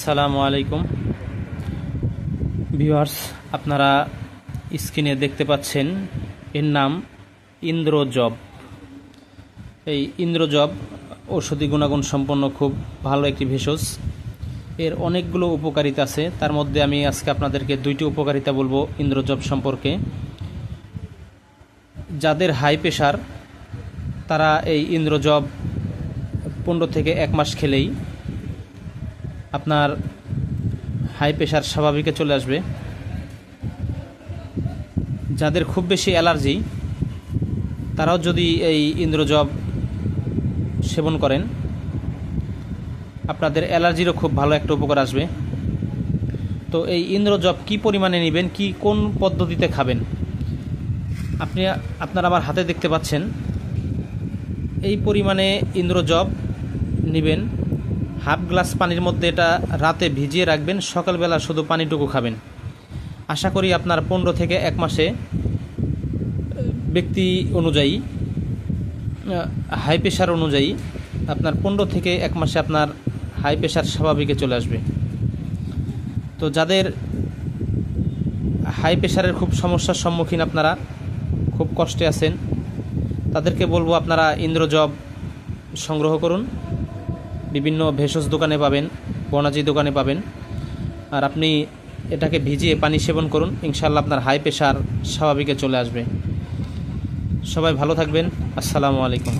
আসসালামু আলাইকুম ভিউয়ার্স, আপনারা স্ক্রিনে দেখতে পাচ্ছেন এর নাম ইন্দ্রজব। এই ইন্দ্রজব ঔষধি গুণাগুণ সম্পন্ন খুব ভালো একটি ভেষজ। এর অনেকগুলো উপকারিতা আছে, তার মধ্যে আমি আজকে আপনাদেরকে দুইটি উপকারিতা বলবো ইন্দ্রজব সম্পর্কে। যাদের হাই প্রেশার তারা এই ইন্দ্রজব 15 থেকে 1 মাস খেলেই আপনার হাই প্রেশার স্বাভাবিকে চলে আসবে। যাদের খুব বেশি অ্যালার্জি তারাও যদি এই ইন্দ্রজব সেবন করেন আপনাদের অ্যালার্জিরও খুব ভালো একটা উপকার আসবে। তো এই ইন্দ্রজব কি পরিমাণে নেবেন, কোন পদ্ধতিতে খাবেন, আপনারা আমার হাতে দেখতে পাচ্ছেন। এই পরিমাণে ইন্দ্রজব নেবেন, হাফ গ্লাস পানির মধ্যে এটা রাতে ভিজিয়ে রাখবেন, সকালবেলা শুধু পানিটুকু খাবেন। আশা করি আপনার 15 থেকে 1 মাসে ব্যক্তি অনুযায়ী হাই প্রেশার অনুযায়ী আপনার 15 থেকে 1 মাসে আপনার হাই প্রেশার স্বাভাবিকে চলে আসবে। তো যাদের হাই প্রেশারের খুব সমস্যার সম্মুখীন, আপনারা খুব কষ্টে আছেন, তাদেরকে বলবো আপনারা ইন্দ্রজব সংগ্রহ করুন। বিভিন্ন ভেষজ দোকানে পাবেন, বনাজি দোকানে পাবেন। আর আপনি এটাকে ভিজিয়ে পানি সেবন করুন, ইনশাআল্লাহ আপনার হাই প্রেশার স্বাভাবিকে চলে আসবে। সবাই ভালো থাকবেন। আসসালামু আলাইকুম।